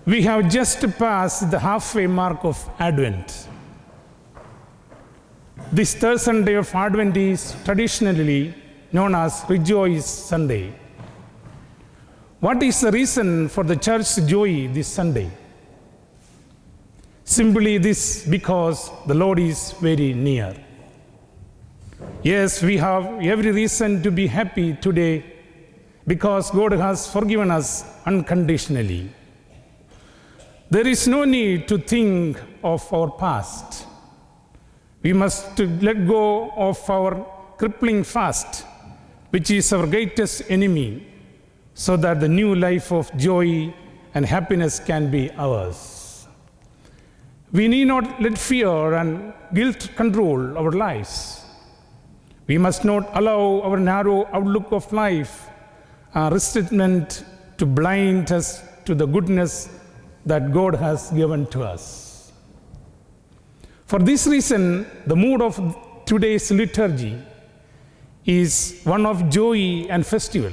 We have just passed the halfway mark of Advent. This third Sunday of Advent is traditionally known as Rejoice Sunday. What is the reason for the church's joy this Sunday? Simply this, because the Lord is very near. Yes, we have every reason to be happy today because God has forgiven us unconditionally. There is no need to think of our past. We must let go of our crippling past, which is our greatest enemy, so that the new life of joy and happiness can be ours. We need not let fear and guilt control our lives. We must not allow our narrow outlook of life and resentment to blind us to the goodness that God has given to us. For this reason, the mood of today's liturgy is one of joy and festival.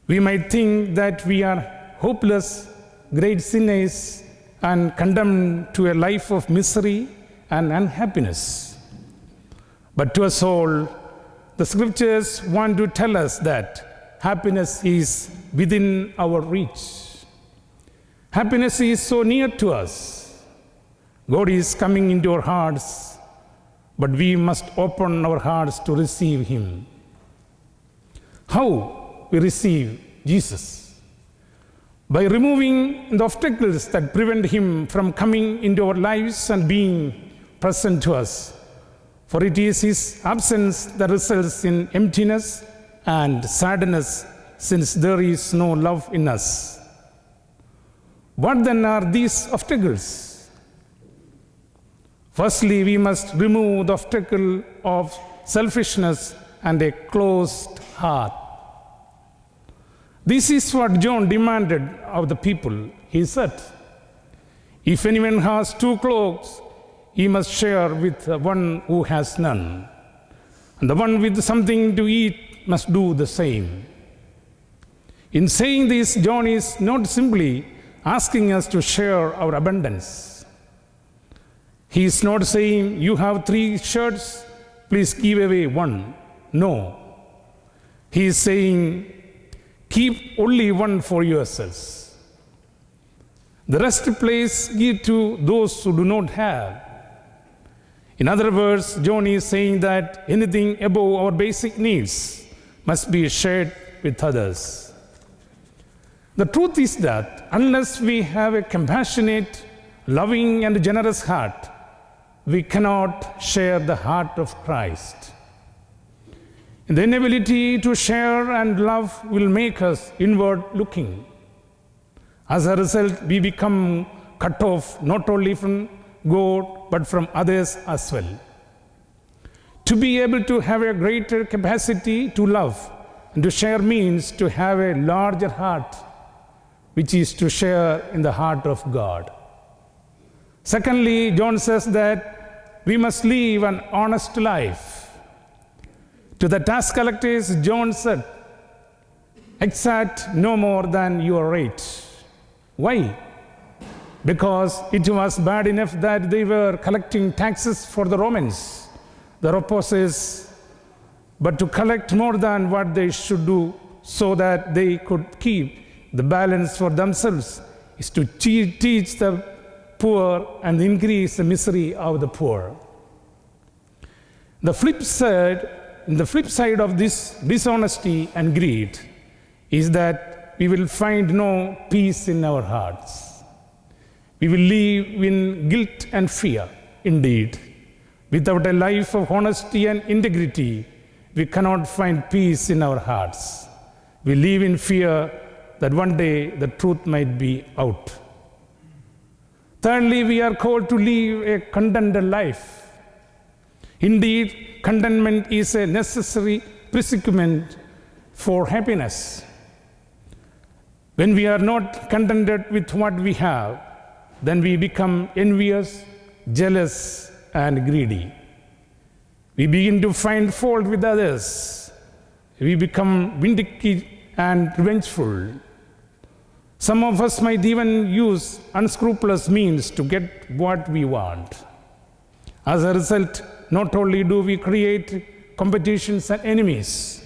We might think that we are hopeless, great sinners, and condemned to a life of misery and unhappiness. But to us all, the scriptures want to tell us that happiness is within our reach. Happiness is so near to us. God is coming into our hearts, but we must open our hearts to receive Him. How we receive Jesus? By removing the obstacles that prevent Him from coming into our lives and being present to us. For it is His absence that results in emptiness and sadness, since there is no love in us. What then are these obstacles? Firstly, we must remove the obstacle of selfishness and a closed heart. This is what John demanded of the people. He said, "If anyone has 2 cloaks, he must share with the one who has none. And the one with something to eat must do the same." In saying this, John is not simply asking us to share our abundance. He is not saying, "You have 3 shirts, please give away 1. No. He is saying, "Keep only 1 for yourselves. The rest please give to those who do not have." In other words, John is saying that anything above our basic needs must be shared with others. The truth is that unless we have a compassionate, loving, and generous heart, we cannot share the heart of Christ. The inability to share and love will make us inward looking. As a result, we become cut off not only from God but from others as well. To be able to have a greater capacity to love and to share means to have a larger heart, which is to share in the heart of God. Secondly, John says that we must live an honest life. To the tax collectors, John said, "Exact no more than your rate." Why? Because it was bad enough that they were collecting taxes for the Romans, their oppressors, but to collect more than what they should do so that they could keep the balance for themselves is to teach the poor and increase the misery of the poor. The flip side of this dishonesty and greed is that we will find no peace in our hearts. We will live in guilt and fear. Indeed, without a life of honesty and integrity, we cannot find peace in our hearts. We live in fear that one day the truth might be out. Thirdly, we are called to live a contented life. Indeed, contentment is a necessary prerequisite for happiness. When we are not contented with what we have, then we become envious, jealous, and greedy. We begin to find fault with others. We become vindictive and revengeful. Some of us might even use unscrupulous means to get what we want. As a result, not only do we create competitions and enemies,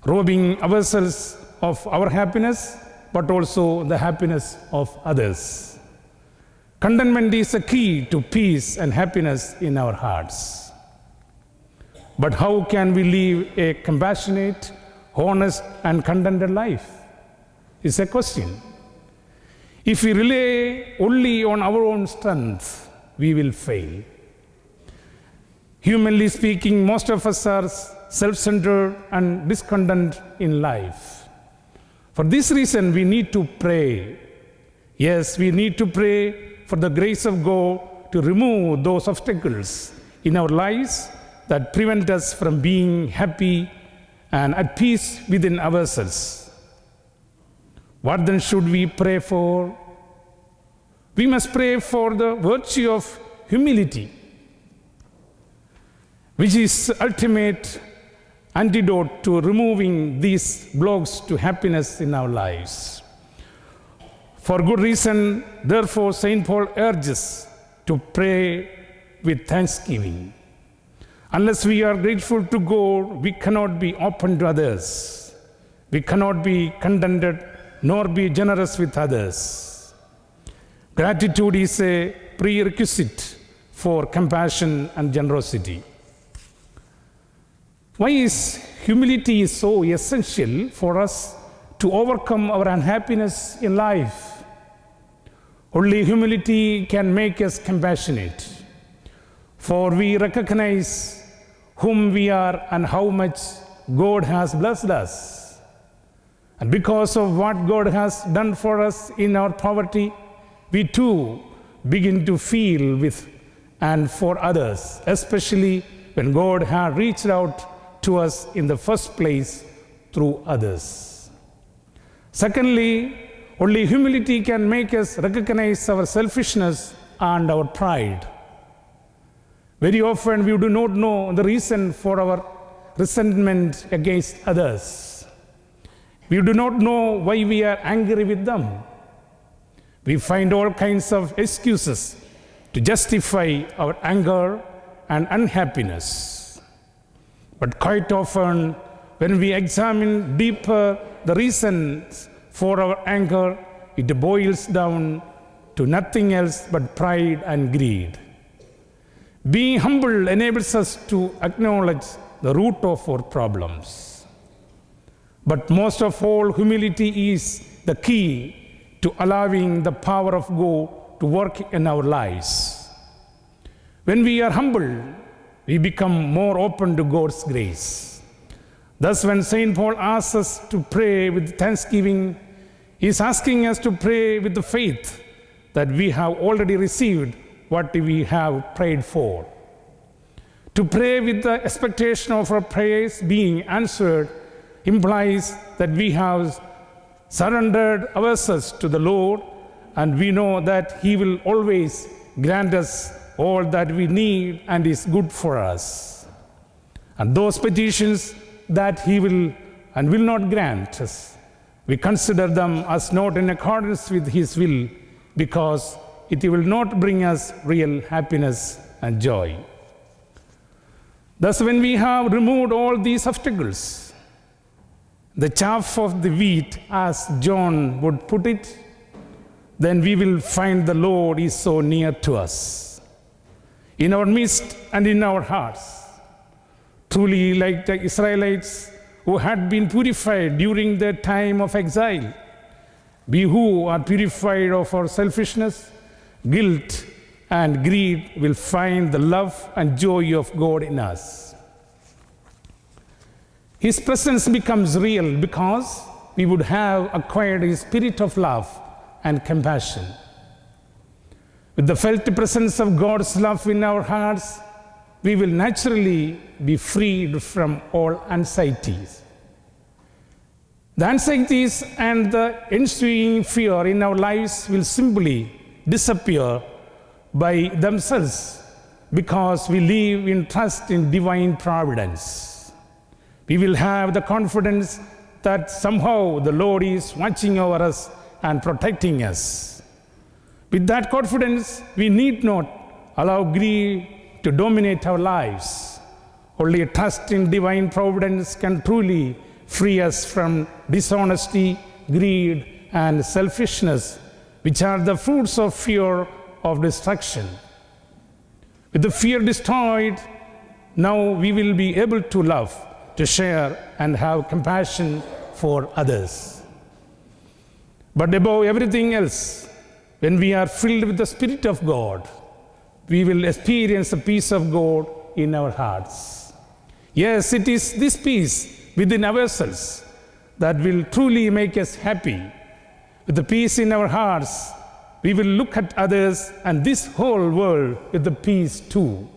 robbing ourselves of our happiness, but also the happiness of others. Contentment is a key to peace and happiness in our hearts. But how can we live a compassionate, honest, and contented life? Is a question. If we rely only on our own strength, we will fail. Humanly speaking, most of us are self-centered and discontent in life. For this reason, we need to pray. Yes, we need to pray for the grace of God to remove those obstacles in our lives that prevent us from being happy and at peace within ourselves. What then should we pray for? We must pray for the virtue of humility, which is ultimate antidote to removing these blocks to happiness in our lives. For good reason, therefore, St. Paul urges to pray with thanksgiving. Unless we are grateful to God, we cannot be open to others. We cannot be contented nor be generous with others. Gratitude is a prerequisite for compassion and generosity. Why is humility so essential for us to overcome our unhappiness in life? Only humility can make us compassionate, for we recognize whom we are and how much God has blessed us. And because of what God has done for us in our poverty, we too begin to feel with and for others, especially when God has reached out to us in the first place through others. Secondly, only humility can make us recognize our selfishness and our pride. Very often we do not know the reason for our resentment against others. We do not know why we are angry with them. We find all kinds of excuses to justify our anger and unhappiness. But quite often, when we examine deeper the reasons for our anger, it boils down to nothing else but pride and greed. Being humble enables us to acknowledge the root of our problems. But most of all, humility is the key to allowing the power of God to work in our lives. When we are humble, we become more open to God's grace. Thus, when St. Paul asks us to pray with thanksgiving, he is asking us to pray with the faith that we have already received what we have prayed for. To pray with the expectation of our prayers being answered implies that we have surrendered ourselves to the Lord, and we know that He will always grant us all that we need and is good for us. And those petitions that He will and will not grant us, we consider them as not in accordance with His will, because it will not bring us real happiness and joy. Thus, when we have removed all these obstacles, the chaff of the wheat, as John would put it, then we will find the Lord is so near to us, in our midst and in our hearts. Truly, like the Israelites who had been purified during their time of exile, we who are purified of our selfishness, guilt, and greed will find the love and joy of God in us. His presence becomes real because we would have acquired His spirit of love and compassion. With the felt presence of God's love in our hearts, we will naturally be freed from all anxieties. The anxieties and the ensuing fear in our lives will simply disappear by themselves because we live in trust in divine providence. We will have the confidence that somehow the Lord is watching over us and protecting us. With that confidence, we need not allow greed to dominate our lives. Only a trust in divine providence can truly free us from dishonesty, greed, and selfishness, which are the fruits of fear of destruction. With the fear destroyed, now we will be able to love, to share, and have compassion for others. But above everything else, when we are filled with the Spirit of God, we will experience the peace of God in our hearts. Yes, it is this peace within ourselves that will truly make us happy. With the peace in our hearts, we will look at others and this whole world with the peace too.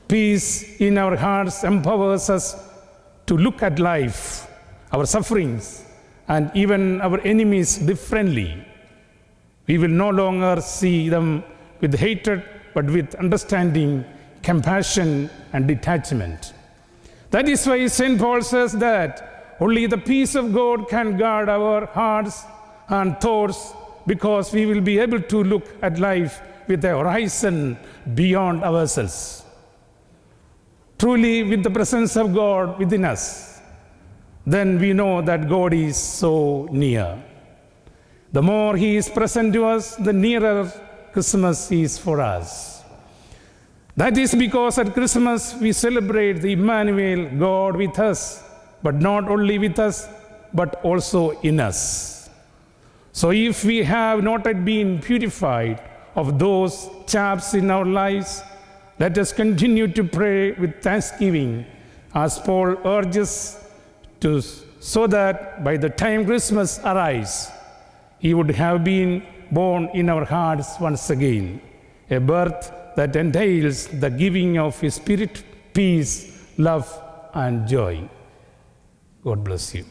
Peace in our hearts empowers us to look at life, our sufferings, and even our enemies differently. We will no longer see them with hatred, but with understanding, compassion, and detachment. That is why St. Paul says that only the peace of God can guard our hearts and thoughts, because we will be able to look at life with a horizon beyond ourselves. Truly, with the presence of God within us, then we know that God is so near. The more He is present to us, the nearer Christmas is for us. That is because at Christmas we celebrate the Emmanuel, God with us, but not only with us, but also in us. So if we have not yet been purified of those chaps in our lives, let us continue to pray with thanksgiving, as Paul urges to, so that by the time Christmas arrives, He would have been born in our hearts once again, a birth that entails the giving of His Spirit, peace, love, and joy. God bless you.